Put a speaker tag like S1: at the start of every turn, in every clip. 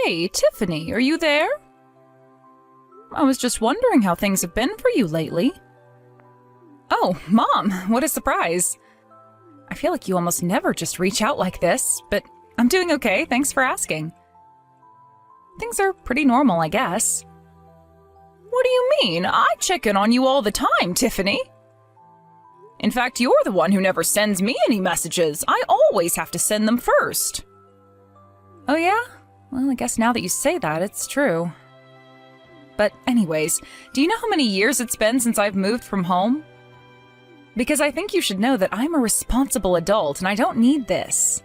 S1: Hey, Tiffany, are you there? I was just wondering how things have been for you lately. Oh, Mom, what a surprise. I feel like you almost never just reach out like this, but I'm doing okay, thanks for asking. Things are pretty normal, I guess. What do you mean? I check in on you all the time, Tiffany. In fact, you're the one who never sends me any messages. I always have to send them first. Oh yeah? Well, I guess now that you say that, it's true. But anyways, do you know how many years it's been since I've moved from home? Because I think you should know that I'm a responsible adult and I don't need this.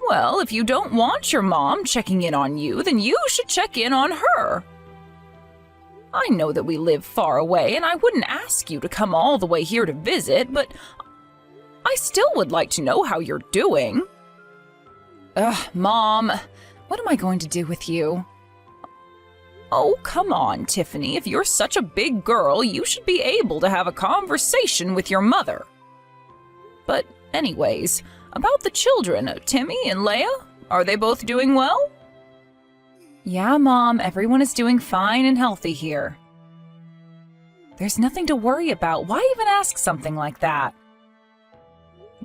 S1: Well, if you don't want your mom checking in on you, then you should check in on her. I know that we live far away and I wouldn't ask you to come all the way here to visit, but I still would like to know how you're doing. Ugh, Mom, what am I going to do with you? Oh, come on, Tiffany. If you're such a big girl, you should be able to have a conversation with your mother. But anyways, about the children, Timmy and Leia, are they both doing well? Yeah, Mom, everyone is doing fine and healthy here. There's nothing to worry about. Why even ask something like that?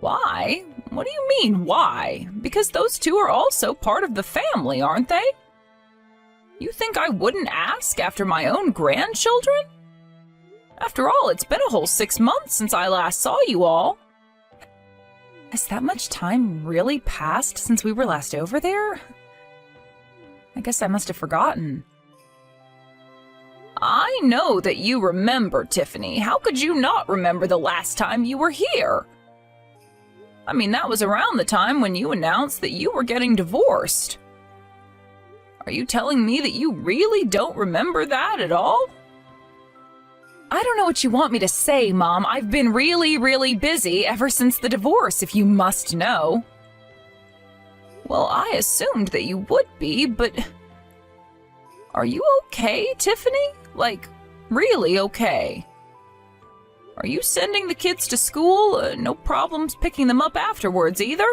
S1: Why? What do you mean, why? Because those two are also part of the family, aren't they? You think I wouldn't ask after my own grandchildren? After all, it's been a whole 6 months since I last saw you all. Has that much time really passed since we were last over there? I guess I must have forgotten. I know that you remember, Tiffany. How could you not remember the last time you were here? I mean, that was around the time when you announced that you were getting divorced. Are you telling me that you really don't remember that at all? I don't know what you want me to say, Mom. I've been really busy ever since the divorce, if you must know. Well, I assumed that you would be, but... Are you okay, Tiffany? Like, really okay? Are you sending the kids to school? No problems picking them up afterwards either?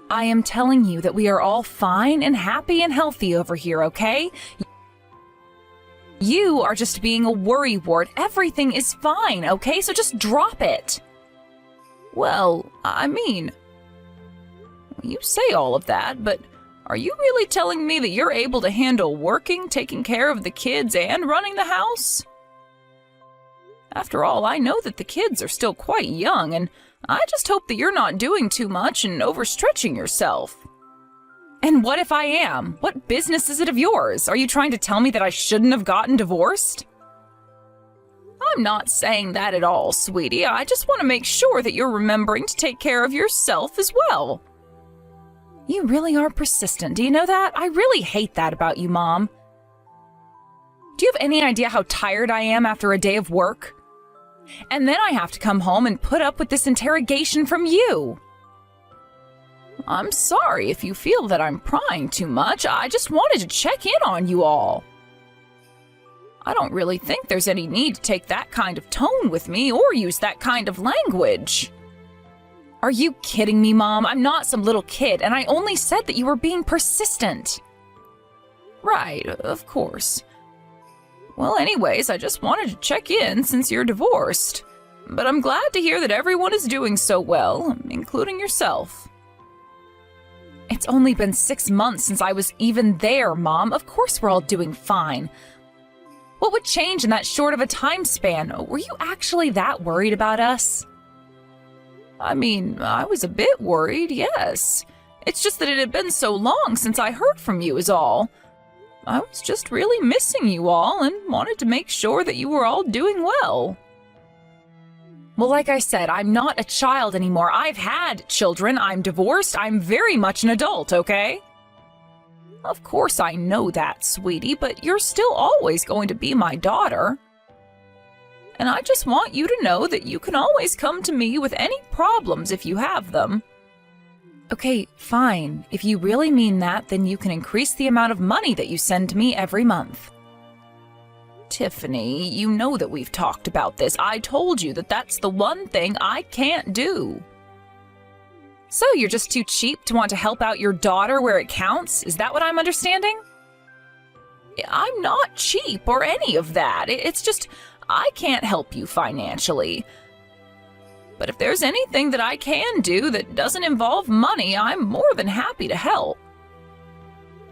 S1: I am telling you that we are all fine and happy and healthy over here, okay? You are just being a worrywart. Everything is fine, okay? So just drop it. Well, I mean, you say all of that, but are you really telling me that you're able to handle working, taking care of the kids, and running the house? After all, I know that the kids are still quite young, and I just hope that you're not doing too much and overstretching yourself. And what if I am? What business is it of yours? Are you trying to tell me that I shouldn't have gotten divorced? I'm not saying that at all, sweetie. I just want to make sure that you're remembering to take care of yourself as well. You really are persistent, do you know that? I really hate that about you, Mom. Do you have any idea how tired I am after a day of work? And then I have to come home and put up with this interrogation from you. I'm sorry if you feel that I'm prying too much. I just wanted to check in on you all. I don't really think there's any need to take that kind of tone with me or use that kind of language. Are you kidding me, Mom? I'm not some little kid, and I only said that you were being persistent. Right, of course. Well, anyways, I just wanted to check in since you're divorced. But I'm glad to hear that everyone is doing so well, including yourself. It's only been 6 months since I was even there, Mom. Of course we're all doing fine. What would change in that short of a time span? Were you actually that worried about us? I mean, I was a bit worried, yes. It's just that it had been so long since I heard from you is all. I was just really missing you all and wanted to make sure that you were all doing well. Well, like I said, I'm not a child anymore. I've had children. I'm divorced. I'm very much an adult, okay? Of course I know that, sweetie, but you're still always going to be my daughter. And I just want you to know that you can always come to me with any problems if you have them. Okay, fine. If you really mean that, then you can increase the amount of money that you send to me every month. Tiffany, you know that we've talked about this. I told you that that's the one thing I can't do. So you're just too cheap to want to help out your daughter where it counts? Is that what I'm understanding? I'm not cheap or any of that. It's just I can't help you financially. But if there's anything that I can do that doesn't involve money, I'm more than happy to help.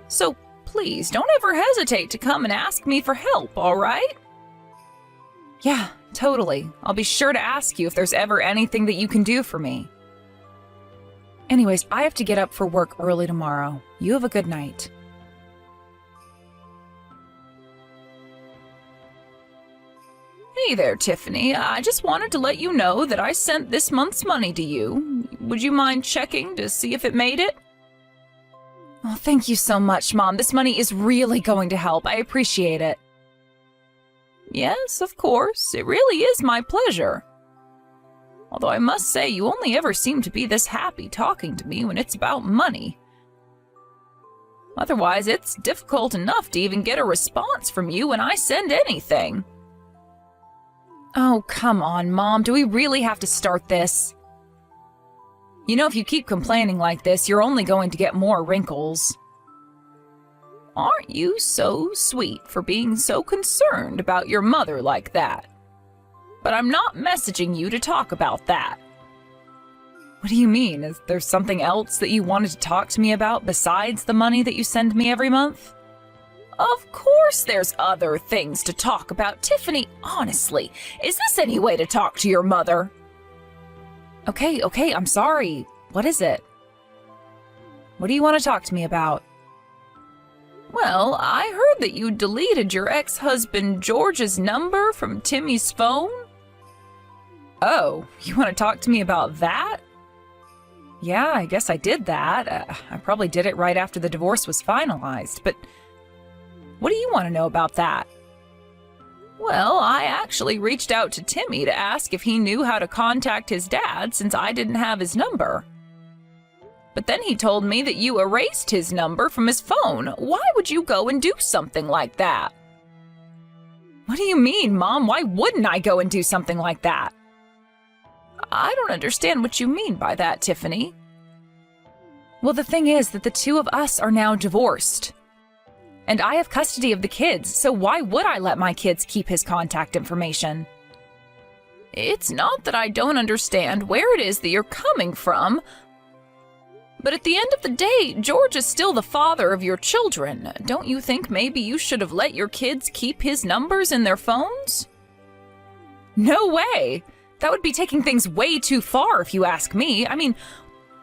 S1: So please don't ever hesitate to come and ask me for help, all right? Yeah, totally. I'll be sure to ask you if there's ever anything that you can do for me. Anyways, I have to get up for work early tomorrow. You have a good night. Hey there, Tiffany. I just wanted to let you know that I sent this month's money to you. Would you mind checking to see if it made it? Oh, thank you so much, Mom. This money is really going to help. I appreciate it. Yes, of course. It really is my pleasure. Although I must say, you only ever seem to be this happy talking to me when it's about money. Otherwise, it's difficult enough to even get a response from you when I send anything. Oh, come on, Mom. Do we really have to start this? You know, if you keep complaining like this, you're only going to get more wrinkles. Aren't you so sweet for being so concerned about your mother like that? But I'm not messaging you to talk about that. What do you mean? Is there something else that you wanted to talk to me about besides the money that you send me every month? Of course there's other things to talk about, Tiffany. Honestly, is this any way to talk to your mother? Okay, I'm sorry. What is it? What do you want to talk to me about? Well, I heard that you deleted your ex-husband George's number from Timmy's phone. Oh, you want to talk to me about that? Yeah, I guess I did that. I probably did it right after the divorce was finalized, but what do you want to know about that? Well, I actually reached out to Timmy to ask if he knew how to contact his dad since I didn't have his number. But then he told me that you erased his number from his phone. Why would you go and do something like that? What do you mean, Mom? Why wouldn't I go and do something like that? I don't understand what you mean by that, Tiffany. Well, the thing is that the two of us are now divorced. And I have custody of the kids, so why would I let my kids keep his contact information? It's not that I don't understand where it is that you're coming from, but at the end of the day, George is still the father of your children. Don't you think maybe you should have let your kids keep his numbers in their phones? No way! That would be taking things way too far if you ask me. I mean,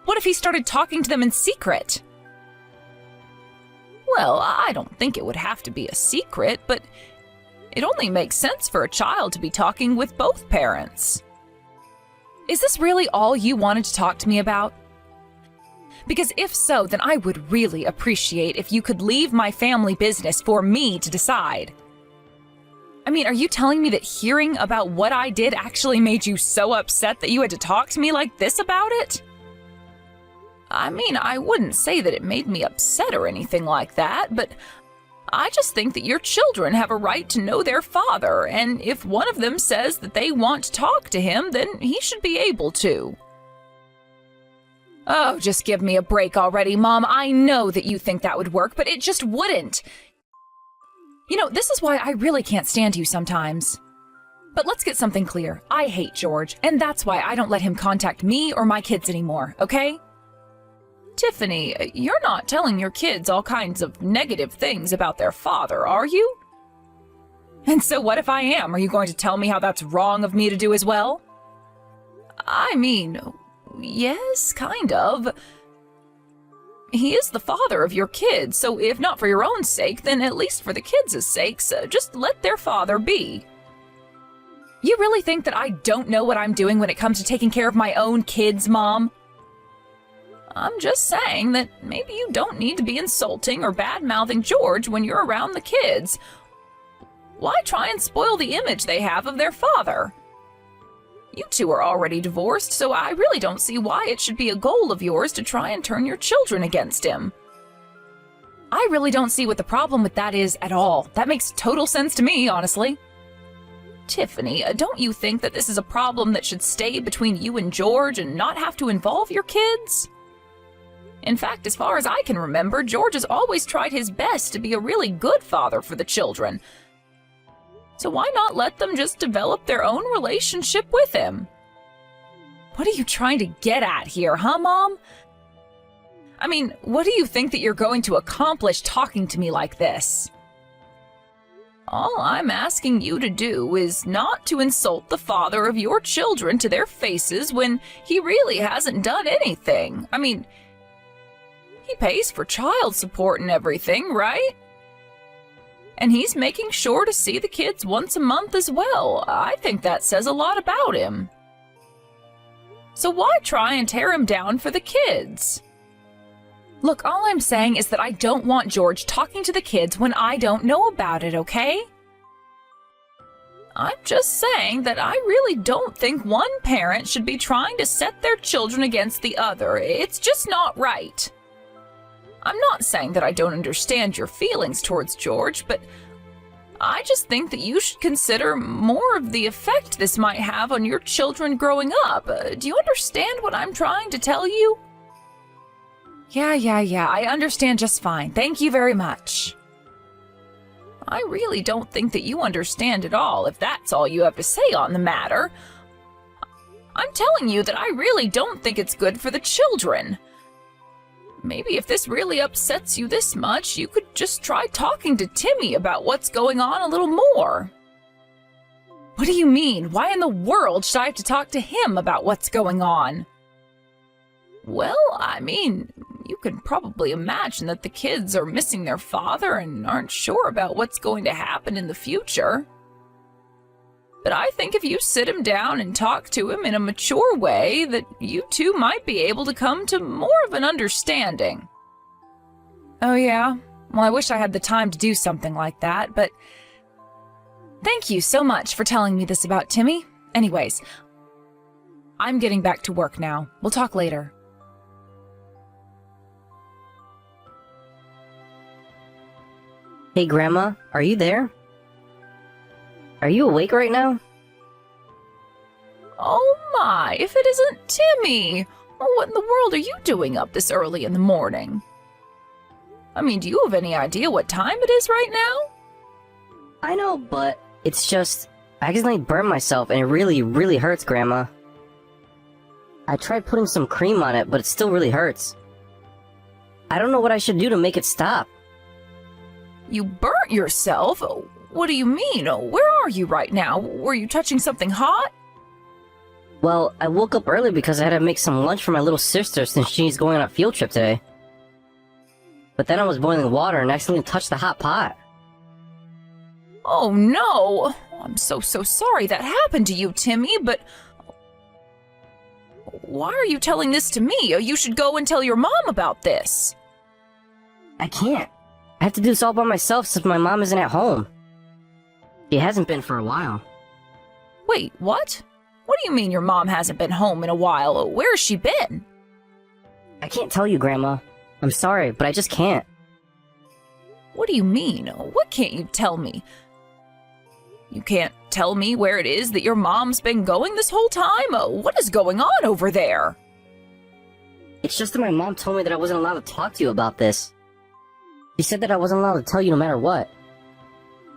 S1: what if he started talking to them in secret? Well, I don't think it would have to be a secret, but it only makes sense for a child to be talking with both parents. Is this really all you wanted to talk to me about? Because if so, then I would really appreciate if you could leave my family business for me to decide. I mean, are you telling me that hearing about what I did actually made you so upset that you had to talk to me like this about it? I mean, I wouldn't say that it made me upset or anything like that, but I just think that your children have a right to know their father, and if one of them says that they want to talk to him, then he should be able to. Oh, just give me a break already, Mom. I know that you think that would work, but it just wouldn't. You know, this is why I really can't stand you sometimes. But let's get something clear. I hate George, and that's why I don't let him contact me or my kids anymore, okay? Tiffany, you're not telling your kids all kinds of negative things about their father, are you? And so what if I am? Are you going to tell me how that's wrong of me to do as well? I mean, yes, kind of. He is the father of your kids, so if not for your own sake, then at least for the kids' sakes, just let their father be. You really think that I don't know what I'm doing when it comes to taking care of my own kids, Mom? I'm just saying that maybe you don't need to be insulting or bad-mouthing George when you're around the kids. Why try and spoil the image they have of their father? You two are already divorced, so I really don't see why it should be a goal of yours to try and turn your children against him. I really don't see what the problem with that is at all. That makes total sense to me, honestly. Tiffany, don't you think that this is a problem that should stay between you and George and not have to involve your kids? In fact, as far as I can remember, George has always tried his best to be a really good father for the children. So why not let them just develop their own relationship with him? What are you trying to get at here, huh, Mom? I mean, what do you think that you're going to accomplish talking to me like this? All I'm asking you to do is not to insult the father of your children to their faces when he really hasn't done anything. I mean, he pays for child support and everything, right? And he's making sure to see the kids once a month as well. I think that says a lot about him. So why try and tear him down for the kids? Look, all I'm saying is that I don't want George talking to the kids when I don't know about it, okay? I'm just saying that I really don't think one parent should be trying to set their children against the other. It's just not right. I'm not saying that I don't understand your feelings towards George, but I just think that you should consider more of the effect this might have on your children growing up. Do you understand what I'm trying to tell you? Yeah, I understand just fine. Thank you very much. I really don't think that you understand at all, if that's all you have to say on the matter. I'm telling you that I really don't think it's good for the children. Maybe if this really upsets you this much, you could just try talking to Timmy about what's going on a little more. What do you mean? Why in the world should I have to talk to him about what's going on? Well, I mean, you can probably imagine that the kids are missing their father and aren't sure about what's going to happen in the future. But I think if you sit him down and talk to him in a mature way, that you two might be able to come to more of an understanding. Oh yeah? Well, I wish I had the time to do something like that, but thank you so much for telling me this about Timmy. Anyways, I'm getting back to work now. We'll talk later.
S2: Hey, Grandma, are you there? Are you awake right now?
S1: Oh my, if it isn't Timmy! What in the world are you doing up this early in the morning? I mean, do you have any idea what time it is right now?
S2: I know, but it's just, I accidentally burned myself and it really, really hurts, Grandma. I tried putting some cream on it, but it still really hurts. I don't know what I should do to make it stop.
S1: You burnt yourself? What do you mean? Where are you right now? Were you touching something hot?
S2: Well, I woke up early because I had to make some lunch for my little sister since she's going on a field trip today. But then I was boiling water and accidentally touched the hot pot.
S1: Oh no! I'm so sorry that happened to you, Timmy, but why are you telling this to me? You should go and tell your mom about this.
S2: I can't. I have to do this all by myself since my mom isn't at home. She hasn't been for a while.
S1: Wait, what? What do you mean your mom hasn't been home in a while? Where has she been?
S2: I can't tell you, Grandma. I'm sorry, but I just can't.
S1: What do you mean? What can't you tell me? You can't tell me where it is that your mom's been going this whole time? What is going on over there?
S2: It's just that my mom told me that I wasn't allowed to talk to you about this. She said that I wasn't allowed to tell you no matter what.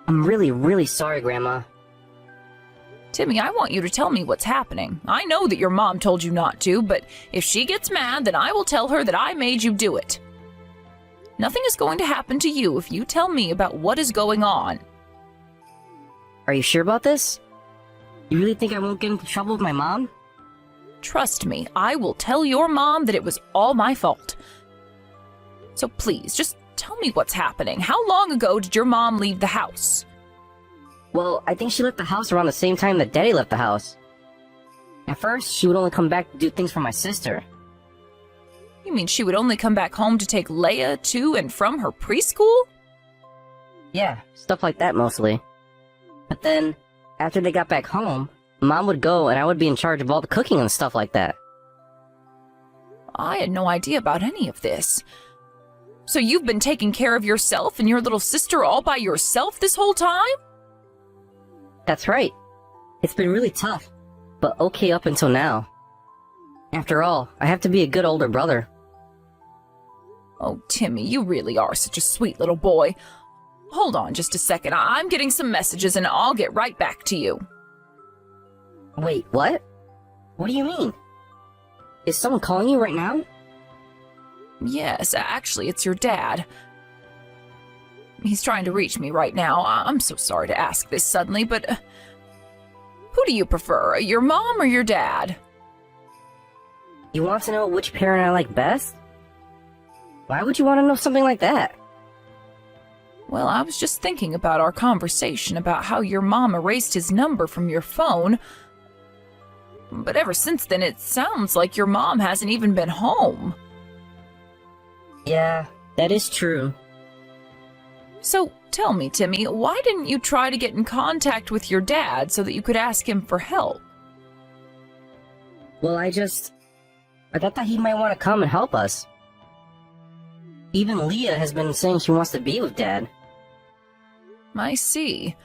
S2: I'm really, really sorry, Grandma.
S1: Timmy, I want you to tell me what's happening. I know that your mom told you not to, but if she gets mad, then I will tell her that I made you do it. Nothing is going to happen to you if you tell me about what is going on.
S2: Are you sure about this? You really think I won't get into trouble with my mom?
S1: Trust me, I will tell your mom that it was all my fault. So please, just tell me what's happening. How long ago did your mom leave the house?
S2: Well, I think she left the house around the same time that Daddy left the house. At first, she would only come back to do things for my sister.
S1: You mean she would only come back home to take Leia to and from her preschool?
S2: Yeah, stuff like that mostly. But then, after they got back home, Mom would go and I would be in charge of all the cooking and stuff like that.
S1: I had no idea about any of this. So you've been taking care of yourself and your little sister all by yourself this whole time?
S2: That's right. It's been really tough, but okay up until now. After all, I have to be a good older brother.
S1: Oh, Timmy, you really are such a sweet little boy. Hold on just a second. I'm getting some messages and I'll get right back to you.
S2: Wait, what? What do you mean? Is someone calling you right now?
S1: Yes, actually, it's your dad. He's trying to reach me right now. I'm so sorry to ask this suddenly, but who do you prefer, your mom or your dad?
S2: You want to know which parent I like best? Why would you want to know something like that?
S1: Well, I was just thinking about our conversation about how your mom erased his number from your phone. But ever since then, it sounds like your mom hasn't even been home.
S2: Yeah, that is true.
S1: So tell me, Timmy, why didn't you try to get in contact with your dad so that you could ask him for help?
S2: Well, I thought that he might want to come and help us. Even Leah has been saying she wants to be with Dad.
S1: I see.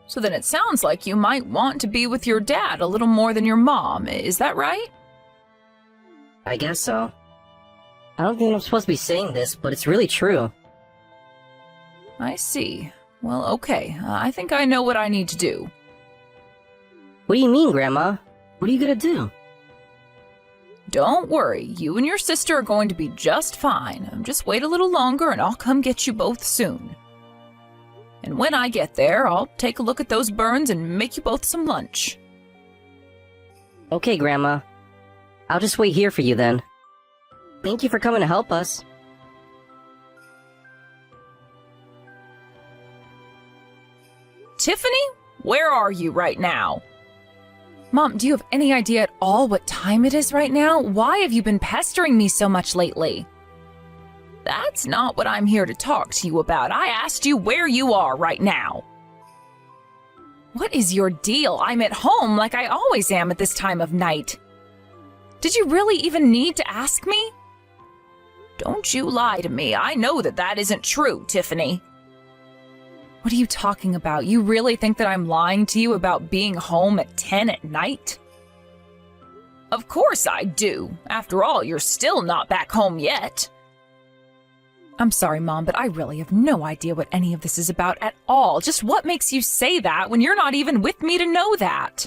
S1: So then it sounds like you might want to be with your dad a little more than your mom, is that right?
S2: I guess so. I don't think I'm supposed to be saying this, but it's really true.
S1: I see. Well, okay. I think I know what I need to do.
S2: What do you mean, Grandma? What are you gonna do?
S1: Don't worry. You and your sister are going to be just fine. Just wait a little longer and I'll come get you both soon. And when I get there, I'll take a look at those burns and make you both some lunch.
S2: Okay, Grandma. I'll just wait here for you then. Thank you for coming to help us.
S1: Tiffany, where are you right now? Mom, do you have any idea at all what time it is right now? Why have you been pestering me so much lately? That's not what I'm here to talk to you about. I asked you where you are right now. What is your deal? I'm at home like I always am at this time of night. Did you really even need to ask me? Don't you lie to me. I know that that isn't true, Tiffany. What are you talking about? You really think that I'm lying to you about being home at 10 at night? Of course I do. After all, you're still not back home yet. I'm sorry, Mom, but I really have no idea what any of this is about at all. Just what makes you say that when you're not even with me to know that?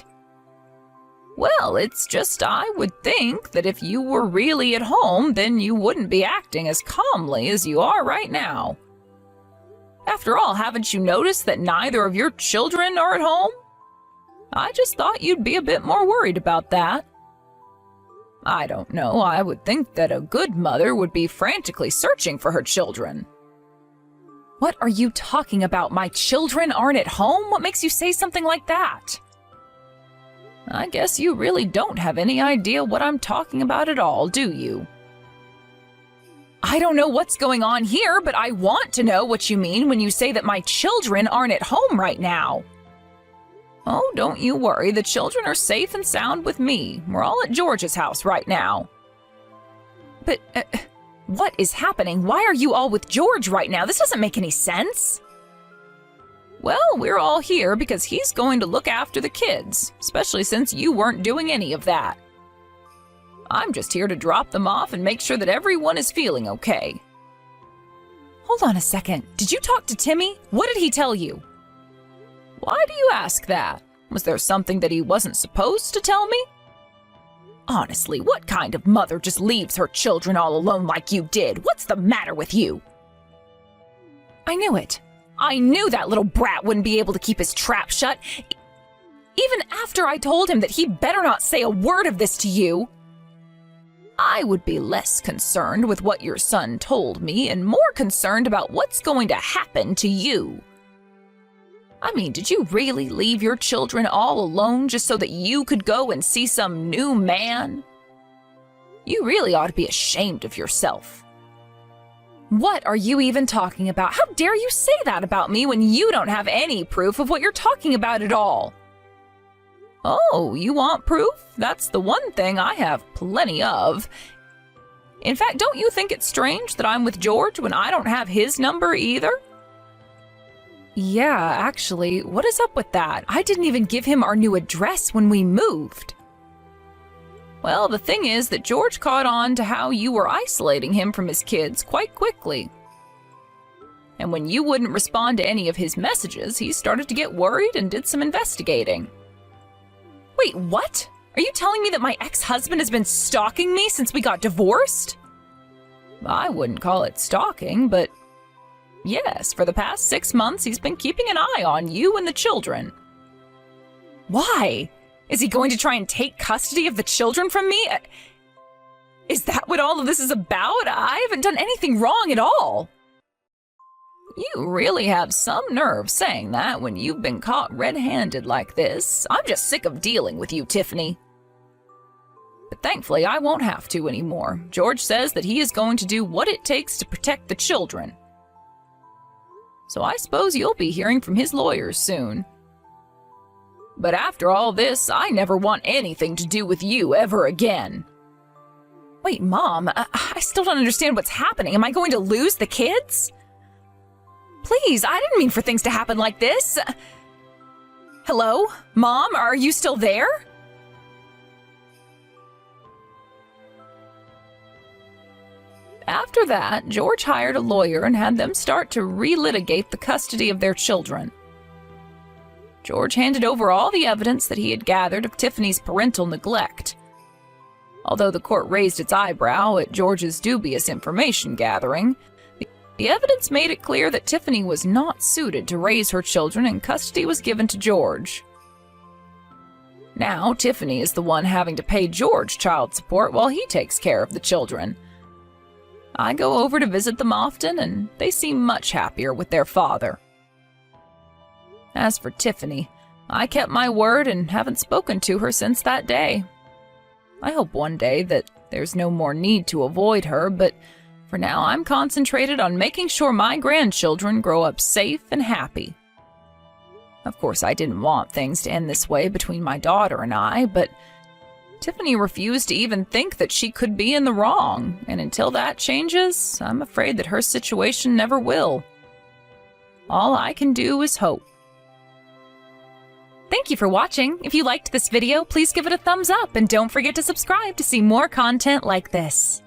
S1: Well, it's just I would think that if you were really at home, then you wouldn't be acting as calmly as you are right now. After all, haven't you noticed that neither of your children are at home? I just thought you'd be a bit more worried about that. I don't know, I would think that a good mother would be frantically searching for her children. What are you talking about? My children aren't at home? What makes you say something like that? I guess you really don't have any idea what I'm talking about at all, do you? I don't know what's going on here, but I want to know what you mean when you say that my children aren't at home right now. Oh, don't you worry. The children are safe and sound with me. We're all at George's house right now. But, what is happening? Why are you all with George right now? This doesn't make any sense. Well, we're all here because he's going to look after the kids, especially since you weren't doing any of that. I'm just here to drop them off and make sure that everyone is feeling okay. Hold on a second. Did you talk to Timmy? What did he tell you? Why do you ask that? Was there something that he wasn't supposed to tell me? Honestly, what kind of mother just leaves her children all alone like you did? What's the matter with you? I knew it. I knew that little brat wouldn't be able to keep his trap shut. Even after I told him that he'd better not say a word of this to you. I would be less concerned with what your son told me and more concerned about what's going to happen to you. I mean, did you really leave your children all alone just so that you could go and see some new man? You really ought to be ashamed of yourself. What are you even talking about? How dare you say that about me when you don't have any proof of what you're talking about at all? Oh, you want proof? That's the one thing I have plenty of. In fact, don't you think it's strange that I'm with George when I don't have his number either? Yeah, actually, what is up with that? I didn't even give him our new address when we moved. Well, the thing is that George caught on to how you were isolating him from his kids quite quickly. And when you wouldn't respond to any of his messages, he started to get worried and did some investigating. Wait, what? Are you telling me that my ex-husband has been stalking me since we got divorced? I wouldn't call it stalking, but yes, for the past 6 months he's been keeping an eye on you and the children. Why? Is he going to try and take custody of the children from me? Is that what all of this is about? I haven't done anything wrong at all. You really have some nerve saying that when you've been caught red-handed like this. I'm just sick of dealing with you, Tiffany. But thankfully, I won't have to anymore. George says that he is going to do what it takes to protect the children. So I suppose you'll be hearing from his lawyers soon. But after all this, I never want anything to do with you ever again. Wait, Mom, I still don't understand what's happening. Am I going to lose the kids? Please, I didn't mean for things to happen like this. Hello? Mom, are you still there? After that, George hired a lawyer and had them start to relitigate the custody of their children. George handed over all the evidence that he had gathered of Tiffany's parental neglect. Although the court raised its eyebrow at George's dubious information gathering, the evidence made it clear that Tiffany was not suited to raise her children and custody was given to George. Now, Tiffany is the one having to pay George child support while he takes care of the children. I go over to visit them often, and they seem much happier with their father. As for Tiffany, I kept my word and haven't spoken to her since that day. I hope one day that there's no more need to avoid her, but for now I'm concentrated on making sure my grandchildren grow up safe and happy. Of course, I didn't want things to end this way between my daughter and I, but Tiffany refused to even think that she could be in the wrong, and until that changes, I'm afraid that her situation never will. All I can do is hope. Thank you for watching. If you liked this video, please give it a thumbs up and don't forget to subscribe to see more content like this.